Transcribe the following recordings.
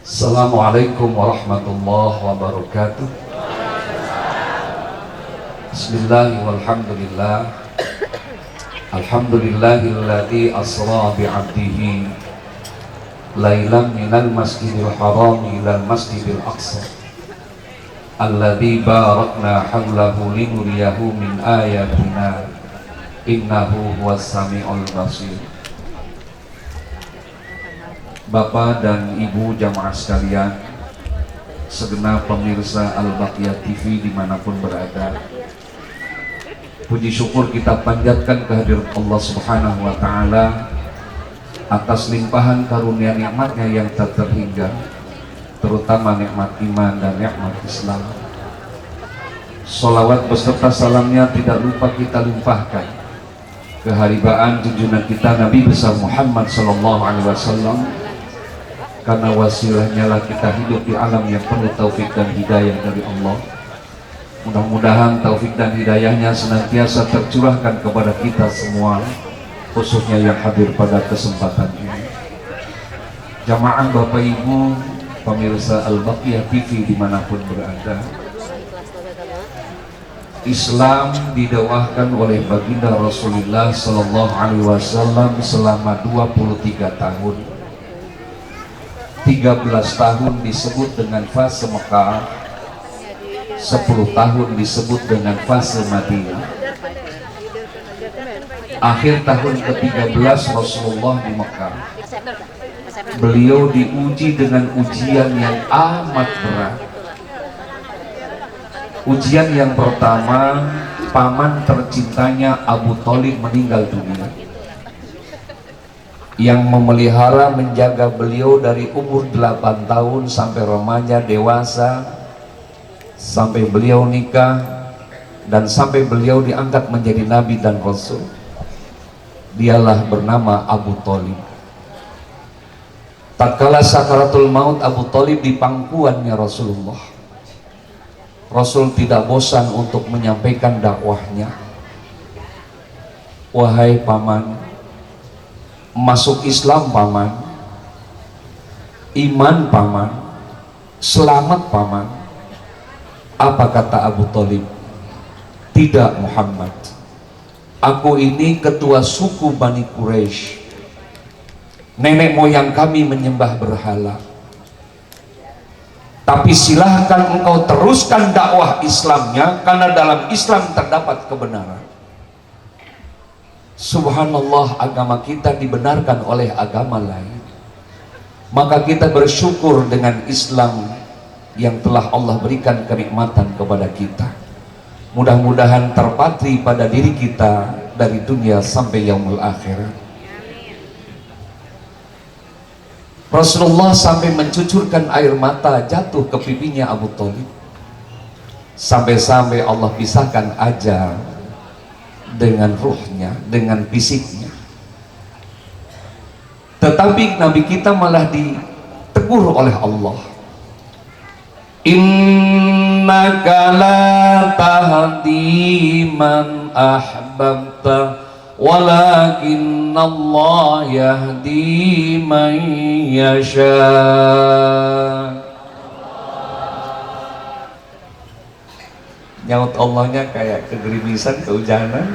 Assalamualaikum warahmatullahi wabarakatuh. Bismillah walhamdulillah. Alhamdulillahilladzi asra bi'abdihi lailan minal masjidil haram ilal masjidil aqsa alladzi barakna hawlahu linuriyahu min ayatina innahu huwas sami'ul basir. Bapak dan Ibu jamaah sekalian, segenap pemirsa Al-Baqiyah TV dimanapun berada, puji syukur kita panjatkan kehadirat Allah Subhanahu wa Ta'ala atas limpahan karunia nikmatnya yang tak terhingga, terutama nikmat iman dan nikmat Islam. Salawat beserta salamnya tidak lupa kita limpahkan keharibaan junjungan kita Nabi besar Muhammad sallallahu alaihi wasallam, karena wasilahnya lah kita hidup di alam yang penuh taufik dan hidayah dari Allah. Mudah-mudahan taufik dan hidayahnya senantiasa tercurahkan kepada kita semua, khususnya yang hadir pada kesempatan ini. Jamaah Bapak Ibu pemirsa Al-Baqiyah TV dimanapun berada, Islam didawahkan oleh baginda Rasulullah Sallallahu Alaihi Wasallam selama 23 tahun. 13 tahun disebut dengan fase Mekah, 10 tahun disebut dengan fase Madinah. Akhir tahun ke-13 Rasulullah di Mekah, beliau diuji dengan ujian yang amat berat. Ujian yang pertama, paman tercintanya Abu Thalib meninggal dunia, yang memelihara menjaga beliau dari umur 8 tahun sampai remaja dewasa, sampai beliau nikah dan sampai beliau diangkat menjadi nabi dan rasul. Dialah bernama Abu Thalib. Tatkala sakaratul maut Abu Thalib di pangkuannya Rasulullah, Rasul tidak bosan untuk menyampaikan dakwahnya. Wahai paman, masuk Islam paman, iman paman, selamat paman. Apa kata Abu Thalib? Tidak Muhammad, aku ini ketua suku Bani Quraisy. Nenek moyang kami menyembah berhala, tapi silahkan engkau teruskan dakwah Islamnya, karena dalam Islam terdapat kebenaran. Subhanallah, agama kita dibenarkan oleh agama lain. Maka kita bersyukur dengan Islam yang telah Allah berikan kenikmatan kepada kita. Mudah-mudahan terpatri pada diri kita dari dunia sampai yaumul akhirat. Rasulullah sampai mencucurkan air mata jatuh ke pipinya Abu Thalib, sampai-sampai Allah pisahkan ajal dengan ruhnya, dengan fisiknya. Tetapi Nabi kita malah ditegur oleh Allah. Innaka la tahdi man ahbabta walakinallah yahdi man yasha. Nyaut Allahnya kayak kegerimisan, kehujanan,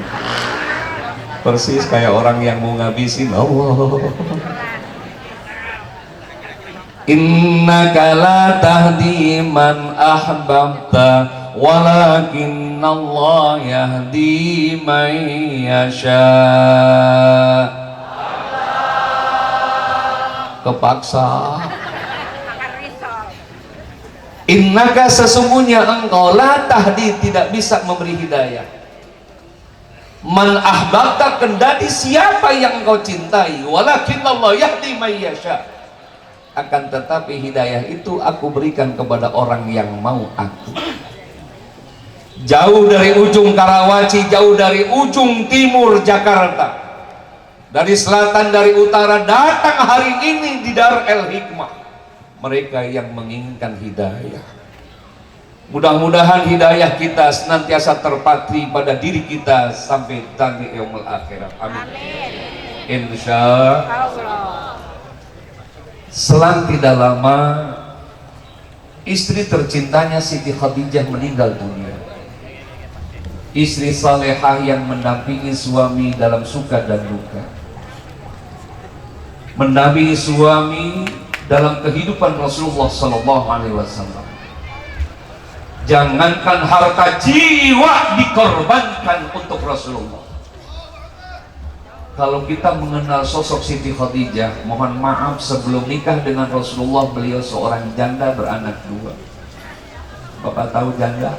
persis kayak orang yang mau ngabisin Allah. Innaka la tahdi man ahbabta walakinallah yahdi man yasha. Kepaksa. Innaka, sesungguhnya engkau, la tahdi, tidak bisa memberi hidayah, man ahbabta, kendati siapa yang engkau cintai, walakinallah yahdi man yasha, akan tetapi hidayah itu aku berikan kepada orang yang mau aku. Jauh dari ujung Karawaci, jauh dari ujung timur Jakarta, dari selatan, dari utara, datang hari ini di Dar El Hikmah mereka yang menginginkan hidayah. Mudah-mudahan hidayah kita senantiasa terpatri pada diri kita sampai nanti yaumul akhirat. Amin. Insya Allah. Selang tidak lama Istri tercintanya Siti Khadijah meninggal dunia. Istri salehah yang mendampingi suami dalam suka dan duka, mendampingi suami dalam kehidupan Rasulullah Sallallahu Alaihi Wasallam. Jangankan harta, jiwa dikorbankan untuk Rasulullah. Kalau kita mengenal sosok Siti Khadijah, mohon maaf, sebelum nikah dengan Rasulullah beliau seorang janda beranak 2. Bapak tahu janda?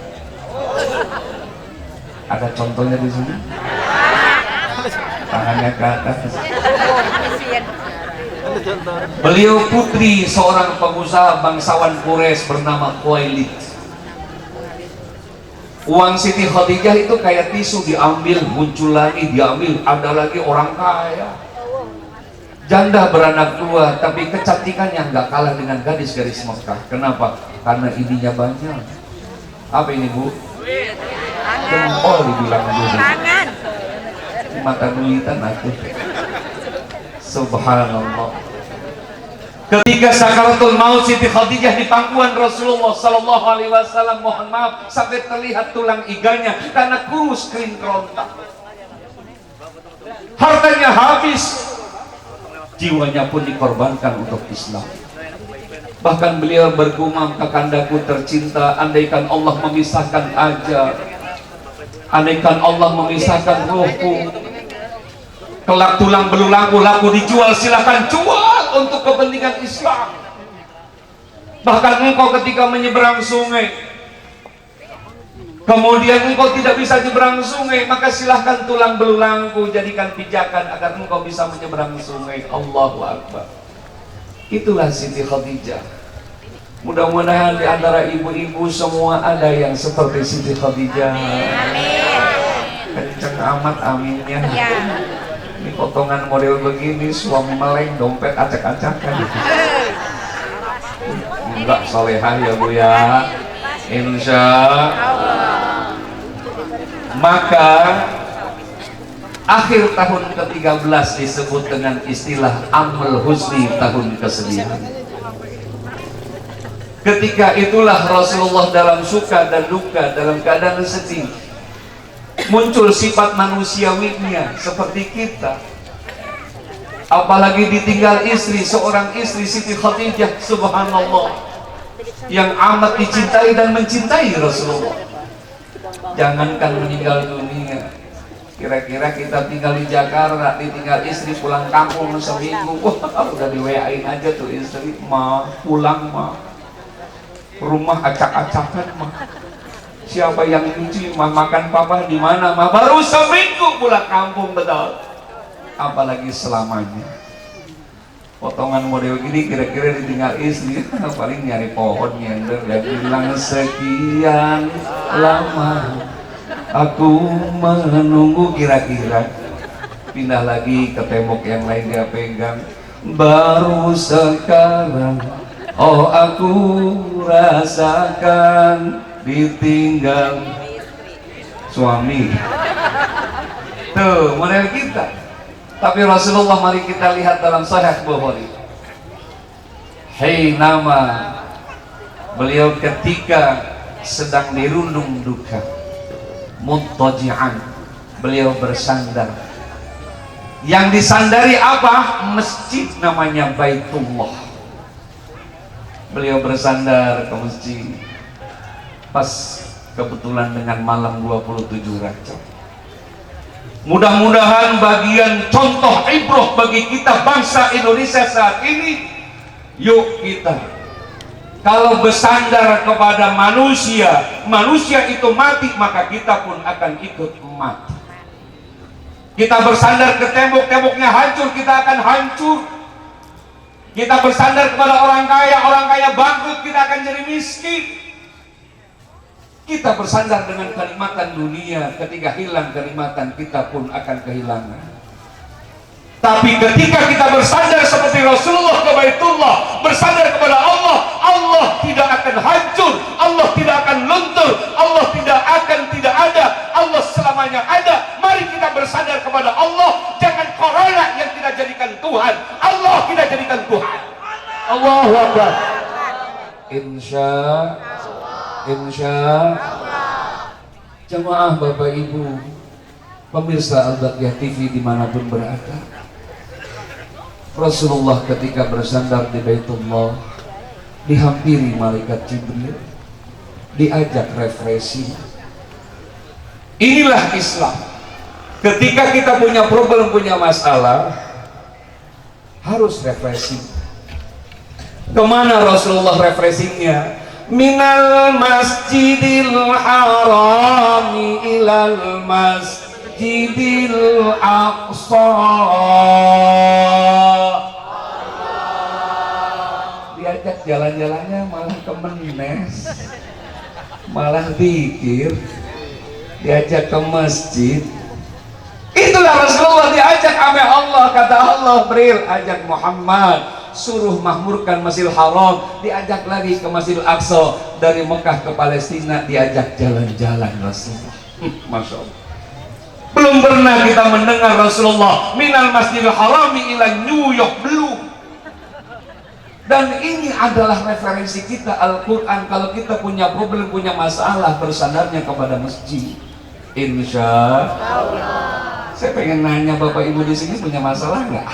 Ada contohnya di sini? Tangannya ke atas. Beliau putri seorang pengusaha bangsawan Quraisy bernama Khuwailid. Uang Siti Khadijah itu kayak tisu, diambil, muncul lagi, diambil, ada lagi. Orang kaya, janda beranak 2, tapi kecantikannya nggak kalah dengan gadis-gadis Mekah. Kenapa? Karena ininya banyak. Apa ini, Bu? Jempol dibilang dulu. Mata duitan aku. Subhanallah. Ketika sakaratul maut Siti Khadijah di pangkuan Rasulullah Sallallahu Alaihi Wasallam, mohon maaf, sampai terlihat tulang iganya karena kurus kering kerontak. Hartanya habis, jiwanya pun dikorbankan untuk Islam. Bahkan beliau bergumam, "Kakandaku tercinta, andaikan Allah memisahkan ajal, andaikan Allah memisahkan ruhku, kelak tulang belulangku laku dijual, silakan jual untuk kepentingan Islam. Bahkan engkau ketika menyeberang sungai, kemudian engkau tidak bisa nyeberang sungai, maka silahkan tulang belulangku jadikan pijakan agar engkau bisa menyeberang sungai." Allahu Akbar. Itulah Siti Khadijah. Mudah-mudahan di antara ibu-ibu semua ada yang seperti Siti Khadijah. Kenceng amat aminnya. Ini potongan model begini, suami meleng, dompet acak-acakan. Enggak, solehah ya Bu ya, insya Allah. Maka akhir tahun ke-13 disebut dengan istilah Amul Husni, tahun kesedihan. Ketika itulah Rasulullah dalam suka dan duka, dalam keadaan sedih, muncul sifat manusiawinya seperti kita. Apalagi ditinggal istri, seorang istri Siti Khadijah, subhanallah, yang amat dicintai dan mencintai Rasulullah. Jangankan meninggal dunia, kira-kira kita tinggal di Jakarta, ditinggal istri pulang kampung seminggu, wah udah di WA-in aja tuh istri, "Ma, pulang ma, rumah acak-acakan mah, siapa yang nyuci mah, makan papa di mana mah." Baru seminggu pulang kampung, betul. Apalagi selamanya. Potongan model gini kira-kira ditinggal istri, paling nyari pohon nyender, dia bilang, "Sekian lama aku menunggu," kira-kira pindah lagi ke tembok yang lain dia pegang, "Baru sekarang oh aku rasakan ditinggal suami." Tuh model kita. Tapi Rasulullah, mari kita lihat dalam Sahih Bukhari. Hei nama beliau ketika sedang dirundung duka, muttaji'an, beliau bersandar. Yang disandari apa? Masjid namanya Baitullah. Beliau bersandar ke masjid pas kebetulan dengan malam 27 Rajab. Mudah-mudahan bagian contoh ibrah bagi kita bangsa Indonesia saat ini. Yuk kita, kalau bersandar kepada manusia, manusia itu mati, maka kita pun akan ikut mati. Kita bersandar ke tembok, temboknya hancur, kita akan hancur. Kita bersandar kepada orang kaya bangkrut, kita akan jadi miskin. Kita bersandar dengan kenikmatan dunia, ketika hilang kenikmatan kita pun akan kehilangan. Tapi ketika kita bersandar seperti Rasulullah ke Baitullah, bersandar kepada Allah, Allah tidak akan hancur, Allah tidak akan luntur, Allah tidak ada, Allah selamanya ada. Mari kita bersandar kepada Allah, jangan corona yang kita jadikan Tuhan, Allah kita jadikan Tuhan. Allahu Akbar. Insya Jamaah Bapak Ibu pemirsa Al-Baqiyah TV dimanapun berada, Rasulullah ketika bersandar di Baitullah dihampiri malaikat Jibril, diajak refreshing. Inilah Islam. Ketika kita punya problem, punya masalah, harus refreshing. Kemana Rasulullah refreshingnya? Minal masjidil harami ilal masjidil aqsa. Diajak jalan-jalannya malah ke Menes, malah dikir, diajak ke masjid. Itulah Rasulullah diajak oleh Allah. Kata Allah, Bril, ajak Muhammad, suruh mahmurkan Masjidil Haram. Diajak lagi ke Masjidil Aqsa. Dari Mekah ke Palestina diajak jalan-jalan Rasulullah. Masya Allah. Belum pernah kita mendengar Rasulullah minal Masjidil Harami ila New York, belum. Dan ini adalah referensi kita Al-Quran. Kalau kita punya problem, punya masalah, bersandarnya kepada masjid. Insya Allah. Saya pengen nanya Bapak Ibu di sini punya masalah nggak?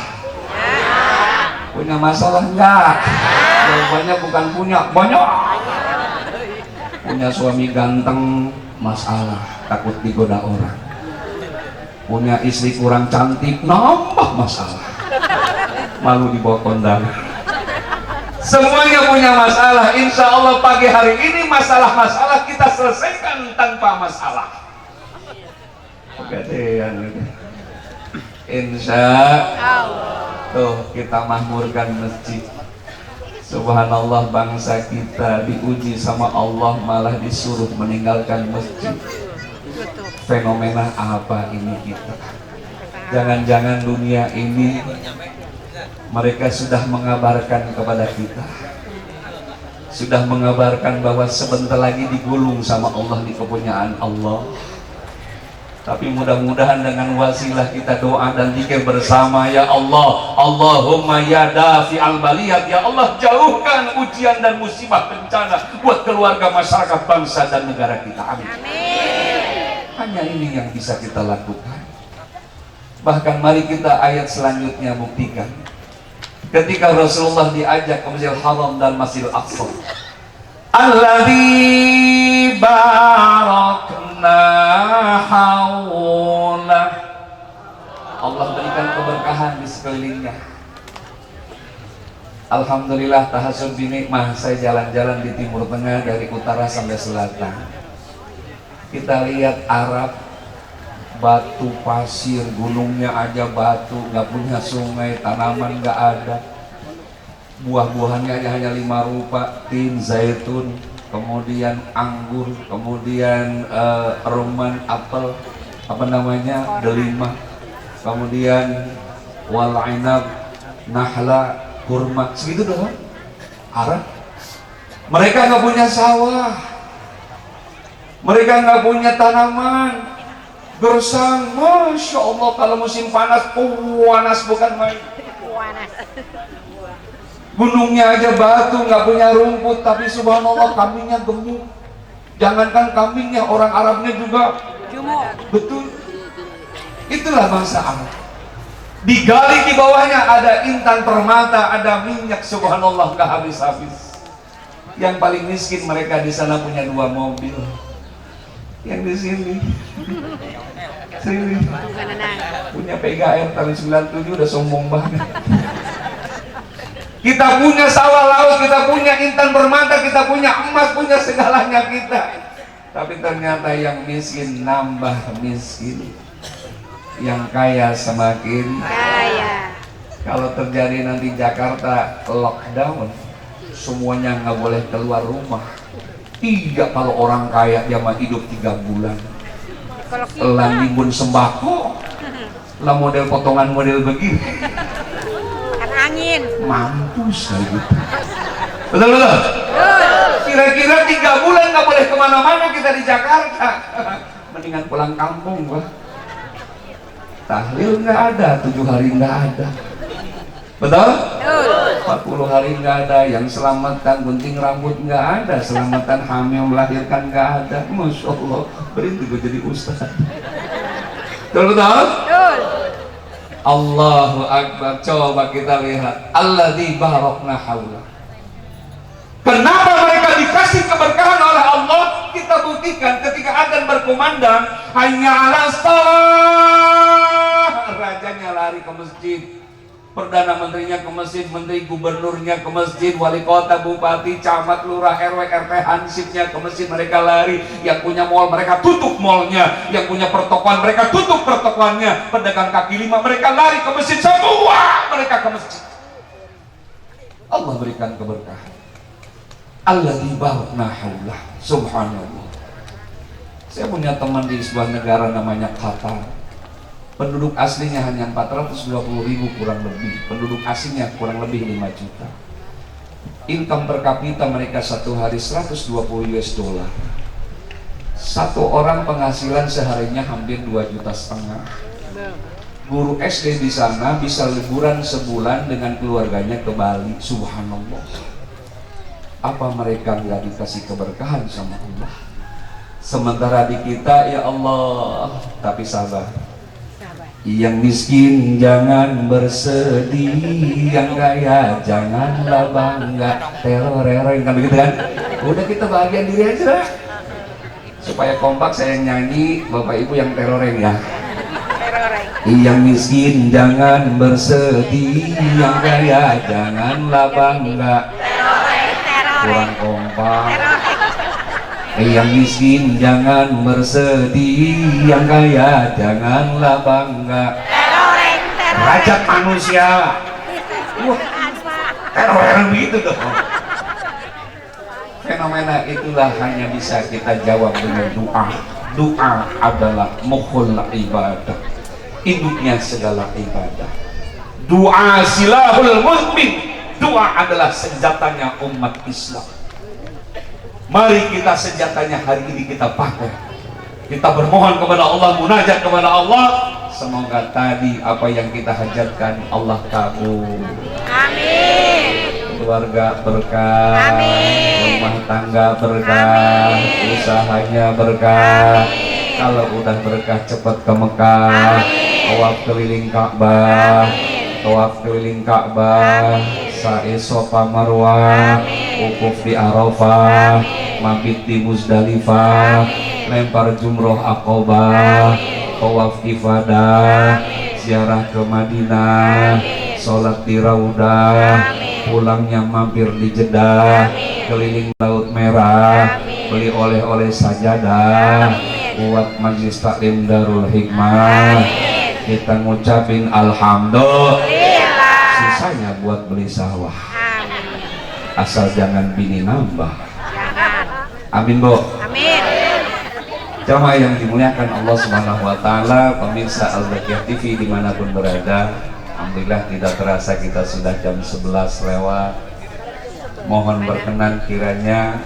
Punya masalah nggak? Jawabannya bukan punya, banyak. Punya suami ganteng, masalah, takut digoda orang. Punya istri kurang cantik, nambah masalah, malu dibawa kondangan. Semuanya punya masalah. Insya Allah pagi hari ini masalah-masalah kita selesaikan tanpa masalah. Kegedean itu. Insya Allah. Tuh kita mahmurkan masjid. Subhanallah, bangsa kita diuji sama Allah malah disuruh meninggalkan masjid. Fenomena apa ini kita? Jangan-jangan dunia ini mereka sudah mengabarkan kepada kita, sudah mengabarkan bahwa sebentar lagi digulung sama Allah di kepunyaan Allah. Tapi mudah-mudahan dengan wasilah kita doa dan zikir bersama, ya Allah, Allahumma ya dafi al-baliyat, ya Allah jauhkan ujian dan musibah bencana buat keluarga, masyarakat, bangsa dan negara kita. Amin. Hanya ini yang bisa kita lakukan. Bahkan mari kita ayat selanjutnya buktikan. Ketika Rasulullah diajak ke Masjidil Haram dan Masjidil Aqsa, alladzi barakna haulah, Allah berikan keberkahan di sekelilingnya. Alhamdulillah, tahassun binikmah, saya jalan-jalan di Timur Tengah dari utara sampai selatan. Kita lihat Arab, batu pasir, gunungnya aja batu, nggak punya sungai, tanaman nggak ada, buah-buahannya hanya 5 rupa, tin, zaitun, kemudian anggur, kemudian rumman, apel, apa namanya, delima, kemudian wal ainab, nahla, kurma, segitu doang. Arab, mereka nggak punya sawah, mereka nggak punya tanaman. Gersang, Masya Allah, kalau musim panas, panas bukan main. Gunungnya aja batu, nggak punya rumput, tapi subhanallah kambingnya gemuk. Jangankan kambingnya, orang Arabnya juga gemuk. Betul. Itulah bangsa Arab. Digali di bawahnya ada intan permata, ada minyak, subhanallah nggak habis-habis. Yang paling miskin mereka di sana punya 2 mobil. Yang di sini punya PGR tahun 97, udah sombong banget. Kita punya sawah laut, kita punya intan permata, kita punya emas, punya segalanya kita. Tapi ternyata yang miskin nambah miskin, yang kaya semakin kaya. Kalau terjadi nanti Jakarta lockdown, semuanya nggak boleh keluar rumah. Iya, kalau orang kaya dia mah hidup 3 bulan. Elang nimbun sembako, lah model potongan model begini. Angin. Mampus kayak gitu. Betul. Kira-kira 3 bulan nggak boleh kemana-mana kita di Jakarta. Mendingan pulang kampung, Pak. Tahlil nggak ada, 7 hari nggak ada. Betul? 40 hari nggak ada, yang selamatan gunting rambut nggak ada, selamatan hamil melahirkan nggak ada. Masya Allah, berhenti gue jadi ustaz. Betul? Allahu Akbar. Coba kita lihat alladzi barakna haula. Kenapa mereka dikasih keberkahan oleh Allah? Kita buktikan ketika adzan berkumandang, hanya ala shalah, rajanya lari ke masjid, perdana menterinya ke masjid, menteri gubernurnya ke masjid, wali kota, bupati, camat, lurah, RW, RT, hansipnya ke masjid, mereka lari. Yang punya mall mereka tutup mallnya, yang punya pertokoan mereka tutup pertokoannya, pedagang kaki lima mereka lari ke masjid, semua mereka ke masjid. Allah berikan keberkahan. Alladzi barakna haulah. Subhanallah. Saya punya teman di sebuah negara namanya Qatar. Penduduk aslinya hanya 420.000 kurang lebih. Penduduk asingnya kurang lebih 5 juta. Income per kapita mereka satu hari 120 US dollar. Satu orang penghasilan seharinya hampir 2,5 juta. Guru SD di sana bisa liburan sebulan dengan keluarganya ke Bali. Subhanallah. Apa mereka nggak dikasih keberkahan sama Allah? Sementara di kita, ya Allah, tapi sabar. Yang miskin jangan bersedih, yang kaya janganlah bangga. Teror kan begitu kan? Udah kita bahagia diri aja lah. Supaya kompak saya nyanyi, Bapak Ibu yang teroreng ya. Yang miskin jangan bersedih, yang kaya janganlah bangga. Kurang kompak. Yang miskin jangan bersedih, yang kaya janganlah bangga. Derajat manusia. Wah, teror begitu dong. Fenomena itulah hanya bisa kita jawab dengan doa. Doa adalah mukhul ibadah, induknya segala ibadah. Doa silahul mukmin. Doa adalah senjatanya umat Islam. Mari kita senjatanya hari ini kita pakai. Kita bermohon kepada Allah, munajat kepada Allah. Semoga tadi apa yang kita hajatkan Allah kabul. Amin. Keluarga berkah. Amin. Rumah tangga berkah. Amin. Usahanya berkah. Amin. Kalau udah berkah cepat ke Mekah. Tawaf keliling Ka'bah. Tawaf keliling Ka'bah. Sa'i Safa Marwah, wukuf di Arafah, mabit di Muzdalifah, lempar jumroh Aqabah, tawaf ifadah, ziarah ke Madinah, sholat di Raudah, pulangnya mampir di Jeddah, keliling Laut Merah, beli oleh-oleh sajadah, buat Majelis Taklim Darul Hikmah. Kita ngucapin alhamdulillah. Sisanya buat beli sawah. Asal jangan bini nambah. Amin, Bu. Amin. Jamaah yang dimuliakan Allah Subhanahu wa taala, pemirsa Al-Baqiyah TV dimanapun berada, alhamdulillah tidak terasa kita sudah jam 11 lewat. Mohon berkenan kiranya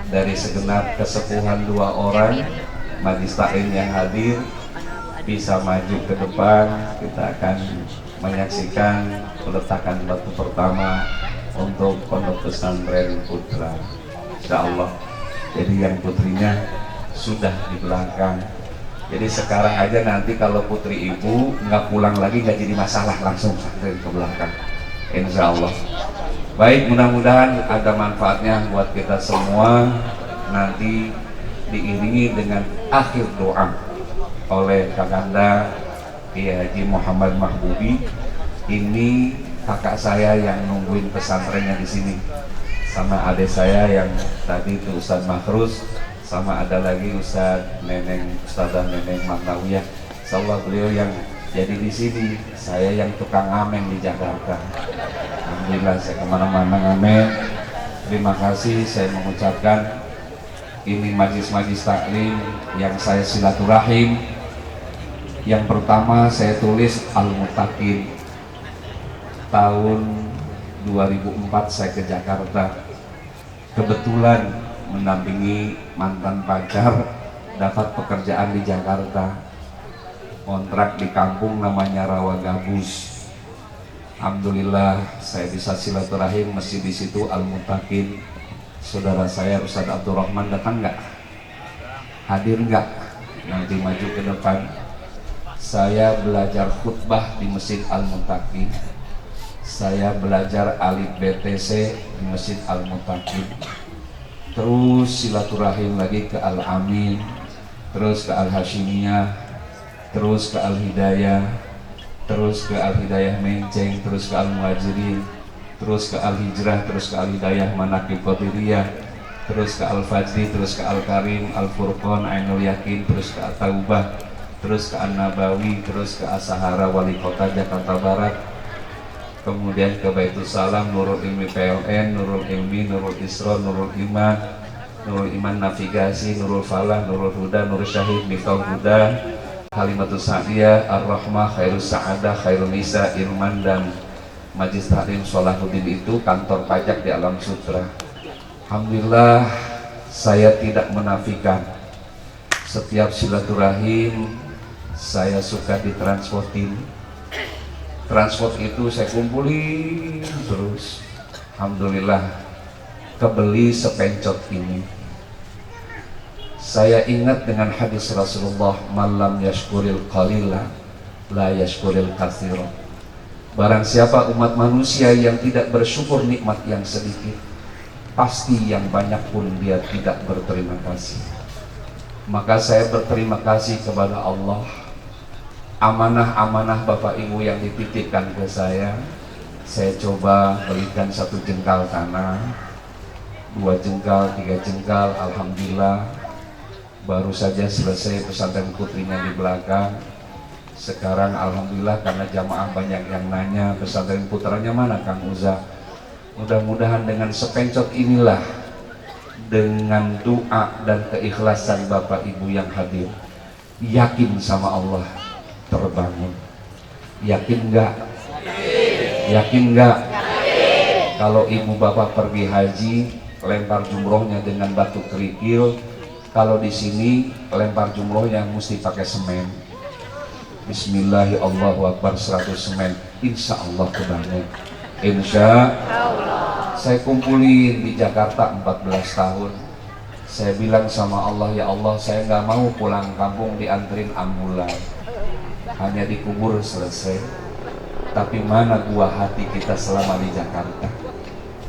dari segenap kesepuhan 2 orang Majelis Taklim yang hadir bisa maju ke depan. Kita akan menyaksikan peletakan batu pertama untuk Pondok Pesantren Putra, insyaallah. Jadi yang putrinya sudah di belakang. Jadi sekarang aja nanti kalau putri ibu nggak pulang lagi nggak jadi masalah, langsung santrin ke belakang, insyaallah. Baik, mudah-mudahan ada manfaatnya buat kita semua. Nanti diiringi dengan akhir doa oleh Kakanda Kiai Haji Muhammad Mahbubi. Ini kakak saya yang nungguin pesantrennya di sini, sama adik saya yang tadi itu Ustadz Makrus, sama ada lagi Ustadz Neneng, Ustadzah Neneng Magnawiyah. Insyaallah beliau yang jadi di sini, saya yang tukang ngamen di Jakarta. Alhamdulillah saya kemana-mana ngamen. Terima kasih, saya mengucapkan ini majlis-majlis taklim yang saya silaturahim. Yang pertama saya tulis Al-Muttaqin. Tahun 2004 saya ke Jakarta. Kebetulan mendampingi mantan pacar dapat pekerjaan di Jakarta. Kontrak di kampung namanya Rawa Gabus. Alhamdulillah saya bisa silaturahim masih di situ Al-Muttaqin. Saudara saya Ustadz Abdurrahman datang nggak? Hadir nggak? Nanti maju ke depan. Saya belajar khutbah di Masjid Al-Muttaqin. Saya belajar alif BTC di Masjid Al-Muttaqin. Terus silaturahim lagi ke Al-Amin, terus ke Al-Hashimiyah, terus ke Al-Hidayah, terus ke Al-Hidayah Menceng, terus ke Al-Muhajirin, terus ke Al-Hijrah, terus ke Al-Hidayah Manaqib Qadiriyah, terus ke Al-Fajri, terus ke Al-Karim, Al-Furqan, Ainul Yakin, terus ke At-Taubah, terus ke An-Nabawi, terus ke As-Sahara Wali Kota Jakarta Barat, kemudian ke Baitul Salam, Nurul Ilmi PLN, Nurul Ilmi, Nurul Isra, Nurul Iman, Nurul Iman Navigasi, Nurul Falah, Nurul Huda, Nurul Syahid, Miftahul Huda, Kalimatul Sa'diyah, Ar-Rahmah, Khairul Sa'adah, Khairul Nisa, Irman, dan Majlis Tahrim Sholahuddin itu kantor pajak di Alam Sutra. Alhamdulillah saya tidak menafikan setiap silaturahim saya suka ditransportin. Transport itu saya kumpulin terus. Alhamdulillah kebeli sepencot ini. Saya ingat dengan hadis Rasulullah, malam yashkuril qalila la yashkuril katsira. Barang siapa umat manusia yang tidak bersyukur nikmat yang sedikit, pasti yang banyak pun dia tidak berterima kasih. Maka saya berterima kasih kepada Allah. Amanah-amanah Bapak Ibu yang dititipkan ke saya coba berikan 1 jengkal tanah, 2 jengkal, 3 jengkal. Alhamdulillah baru saja selesai pesantren putrinya di belakang. Sekarang alhamdulillah karena jamaah banyak yang nanya pesantren putranya mana Kang Uza. Mudah-mudahan dengan sepencot inilah, dengan doa dan keikhlasan Bapak Ibu yang hadir, yakin sama Allah terbangun. Yakin enggak? Yakin enggak? Kalau ibu bapak pergi haji, lempar jumrohnya dengan batu kerikil. Kalau di sini lempar jumrohnya mesti pakai semen. Bismillahirrahmanirrahim, 100 semen, insya Allah kebangun. Insya Allah. Saya kumpulin di Jakarta 14 tahun. Saya bilang sama Allah, ya Allah saya nggak mau pulang kampung dianterin ambulan, hanya dikubur selesai. Tapi mana buah hati kita selama di Jakarta.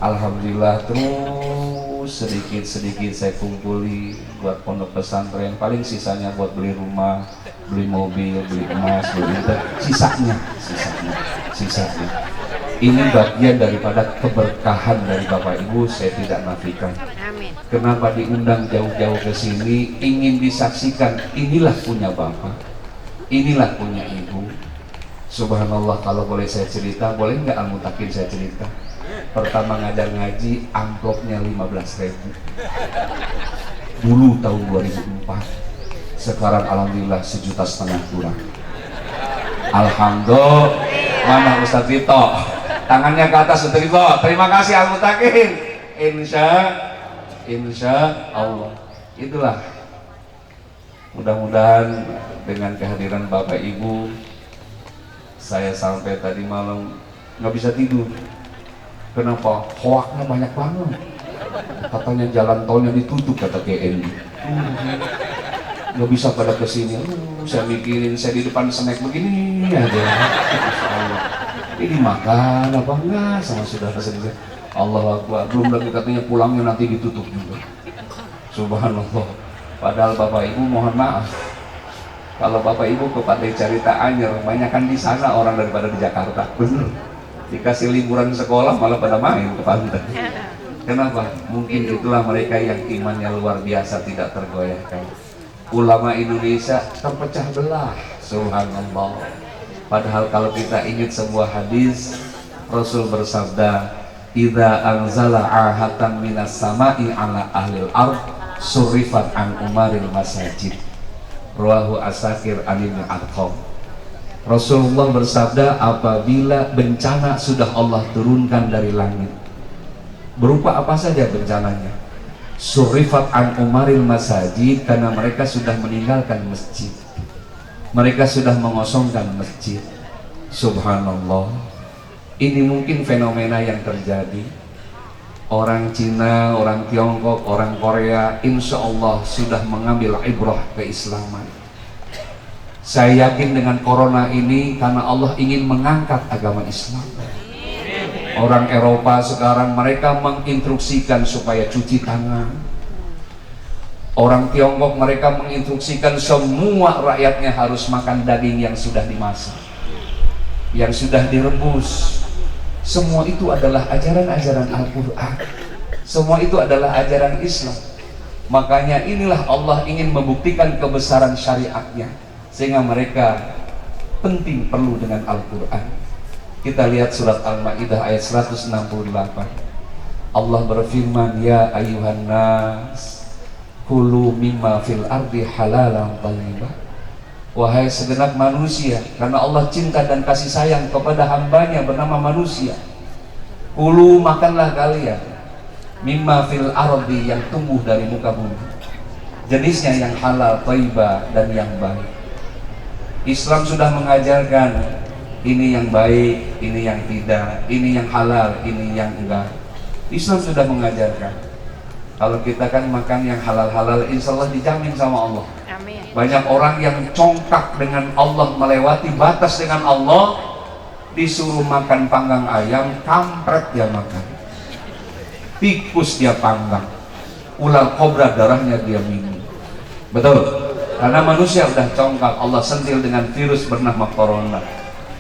Alhamdulillah terus sedikit-sedikit saya kumpuli buat pondok pesantren. Paling sisanya buat beli rumah, beli mobil, beli emas, beli internet. Sisanya. Ini bagian daripada keberkahan dari Bapak Ibu, saya tidak nafikan. Kenapa diundang jauh-jauh ke sini, ingin disaksikan, inilah punya Bapak, inilah punya Ibu. Subhanallah, kalau boleh saya cerita, boleh nggak Al-Muttaqin saya cerita? Pertama ngajar ngaji, amplopnya 15.000 dulu tahun 2004. Sekarang alhamdulillah 1,5 juta kurang. Alhamdulillah. Mana Ustadz Vito? Tangannya ke atas Ustadz Vito. Terima kasih Al-Muttaqin. Insya Allah. Itulah, mudah-mudahan dengan kehadiran Bapak Ibu, saya sampai tadi malam nggak bisa tidur. Kenapa? Hoaknya banyak banget. Katanya jalan tolnya ditutup kata GNI. Nggak bisa pada kesini. Saya mikirin saya di depan snack begini aja. Ini makan apa enggak sama saudara sendiri. Allah Akbar. Belum lagi katanya pulangnya nanti ditutup juga. Subhanallah. Padahal Bapak Ibu mohon maaf, kalau Bapak Ibu ke Pantai Carita Anyer, banyakkan di sana orang daripada di Jakarta. Bener. Dikasih liburan sekolah malah pada main ke pantai. Kenapa? Mungkin itulah mereka yang imannya luar biasa, tidak tergoyahkan. Ulama Indonesia terpecah belah. Subhanallah. Padahal kalau kita ingat sebuah hadis, Rasul bersabda, "Idza anzala ahatan minas sama'i ala ahlil ard, surifat an umaril masajid." Rawahu Asakir Ibn Arqam. Rasulullah bersabda, apabila bencana sudah Allah turunkan dari langit, berupa apa saja bencananya, surifat an umaril masajid, karena mereka sudah meninggalkan masjid, mereka sudah mengosongkan masjid. Subhanallah. Ini mungkin fenomena yang terjadi. Orang Cina, orang Tiongkok, orang Korea insya Allah sudah mengambil ibrah keislaman. Saya yakin dengan corona ini karena Allah ingin mengangkat agama Islam. Orang Eropa sekarang mereka menginstruksikan supaya cuci tangan. Orang Tiongkok mereka menginstruksikan semua rakyatnya harus makan daging yang sudah dimasak, yang sudah direbus. Semua itu adalah ajaran-ajaran Al-Quran. Semua itu adalah ajaran Islam. Makanya inilah Allah ingin membuktikan kebesaran syariatnya, sehingga mereka penting perlu dengan Al-Quran. Kita lihat surat Al-Ma'idah ayat 168. Allah berfirman, ya ayuhan nas kulu mimma fil ardi halalan thayyibah. Wahai segenap manusia, karena Allah cinta dan kasih sayang kepada hambanya bernama manusia, kulu makanlah kalian mimma fil ardi, yang tumbuh dari muka bumi, jenisnya yang halal, thayyibah, dan yang baik. Islam sudah mengajarkan ini yang baik, ini yang tidak, ini yang halal, ini yang enggak. Islam sudah mengajarkan. Kalau kita kan makan yang halal-halal, insya Allah dijamin sama Allah. Amin. Banyak orang yang congkak dengan Allah, melewati batas dengan Allah, disuruh makan panggang ayam, kampret dia makan, tikus dia panggang, ular kobra darahnya dia minum. Betul? Karena manusia udah congkak. Allah sentil dengan virus bernama corona.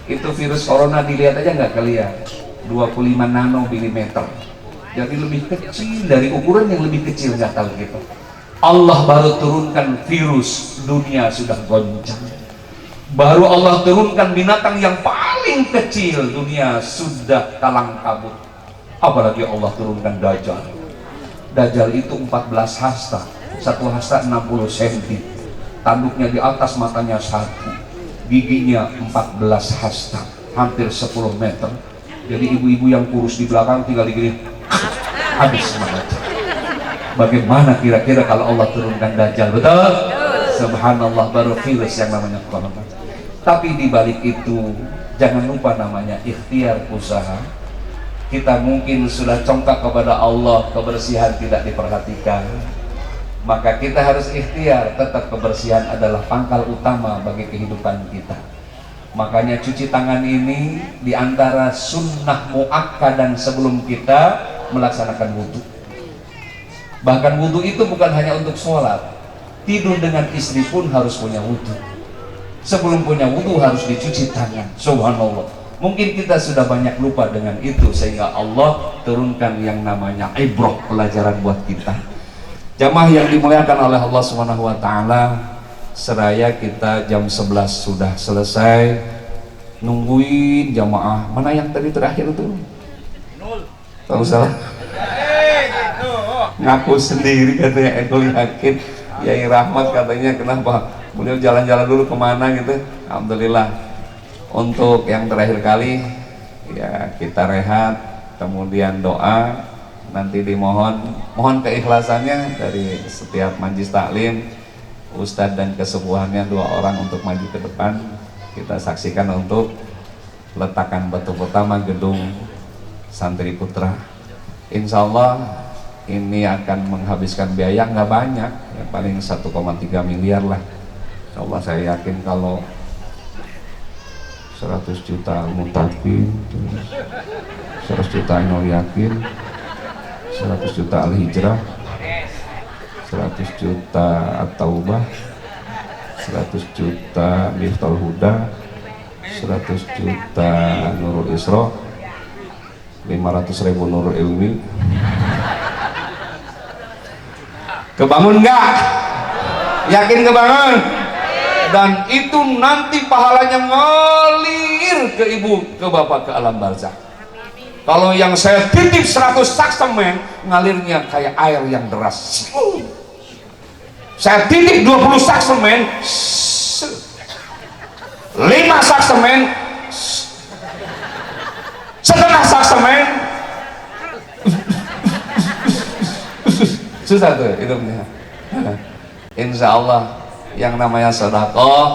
Itu virus corona dilihat aja nggak kelihatan, 25 nanomilimeter. Jadi lebih kecil dari ukuran yang lebih kecil, nggak tahu gitu. Allah baru turunkan virus, dunia sudah goncang. Baru Allah turunkan binatang yang paling kecil, dunia sudah kalang kabut. Apalagi Allah turunkan Dajjal. Dajjal itu 14 hasta, satu hasta 60 cm, tanduknya di atas, matanya 1, giginya 14 hasta, hampir 10 meter. Jadi ibu-ibu yang kurus di belakang tinggal digini, habis semangat. Bagaimana kira-kira kalau Allah turunkan Dajjal? Betul? Subhanallah, baru virus yang namanya corona. Tapi di balik itu jangan lupa namanya ikhtiar, usaha. Kita mungkin sudah congkak kepada Allah, kebersihan tidak diperhatikan. Maka kita harus ikhtiar, tetap kebersihan adalah pangkal utama bagi kehidupan kita. Makanya cuci tangan ini diantara sunnah muakkadan sebelum kita melaksanakan wudhu. Bahkan wudhu itu bukan hanya untuk sholat, tidur dengan istri pun harus punya wudhu. Sebelum punya wudhu harus dicuci tangan. Subhanallah, mungkin kita sudah banyak lupa dengan itu, sehingga Allah turunkan yang namanya ibrah, pelajaran buat kita. Jamaah yang dimuliakan oleh Allah Subhanahu wa Ta'ala, seraya kita jam 11 sudah selesai, nungguin jamaah. Mana yang tadi terakhir tuh? Tahu salah? Ngaku sendiri katanya, Eko yakin. Yai Rahmat katanya kenapa beliau jalan-jalan dulu kemana gitu. Alhamdulillah, untuk yang terakhir kali ya kita rehat, kemudian doa. Nanti mohon keikhlasannya dari setiap majlis taklim, ustadz dan kesepuhannya 2 orang untuk maju ke depan. Kita saksikan untuk letakan batu pertama gedung Santri Putra. Insya Allah ini akan menghabiskan biaya nggak banyak, ya paling 1,3 miliar lah. Insya Allah saya yakin kalau 100 juta mutakin, 100 juta Ainul Yakin, 100 juta Al-Hijrah, 100 juta At-Taubah, 100 juta Miftahul Huda, 100 juta Nurul Isra, 500.000 Nurul Ilmi. Kebangun nggak? Yakin kebangun? Dan itu nanti pahalanya ngalir ke ibu, ke bapak, ke alam barzakh. Kalau yang saya titip 100 saksemen, ngalirnya kayak air yang deras. Saya titip 20 saksemen, 5 saksemen, setengah saksemen, susah tuh hidupnya. Insya Allah yang namanya sedekah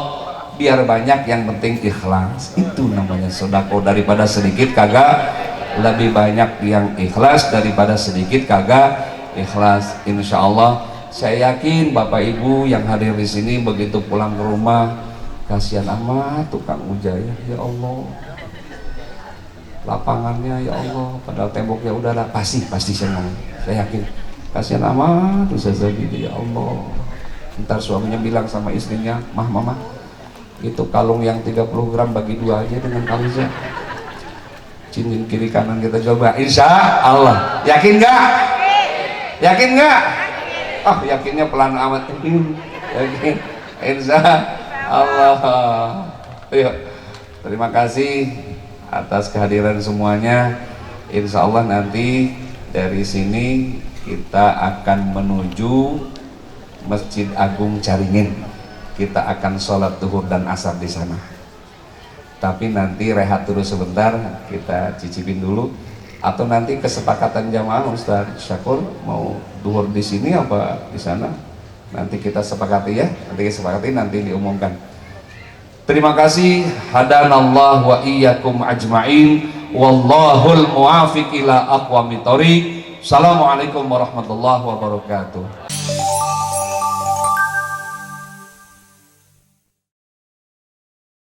biar banyak, yang penting ikhlas. Itu namanya sodako. Daripada sedikit kagak, lebih banyak yang ikhlas daripada sedikit kagak ikhlas. Insya Allah saya yakin Bapak Ibu yang hadir di sini begitu pulang ke rumah, kasihan amat tukang Ujaya, ya Allah, lapangannya ya Allah, padahal temboknya udah lah, pasti senang. Saya yakin kasihan amat Ustaz gitu, ya Allah. Ntar suaminya bilang sama istrinya, mama itu kalung yang 30 gram bagi 2 aja dengan Kaliza, cincin kiri kanan kita coba, insya Allah. Yakin nggak? Yakin nggak? Oh, yakinnya pelan amat. Yakin, insya Allah. Yuk, terima kasih atas kehadiran semuanya. Insya Allah nanti dari sini kita akan menuju Masjid Agung Caringin. Kita akan sholat zuhur dan asar di sana. Tapi nanti rehat dulu sebentar, kita cicipin dulu. Atau nanti kesepakatan jamaah Ustaz Syakur mau zuhur di sini apa di sana? Nanti kita sepakati ya. Nanti diumumkan. Terima kasih. Hadanallah wa iyyakum ajma'in. Wallahul muwafiq ila aqwamit thoriq. Assalamualaikum warahmatullahi wabarakatuh.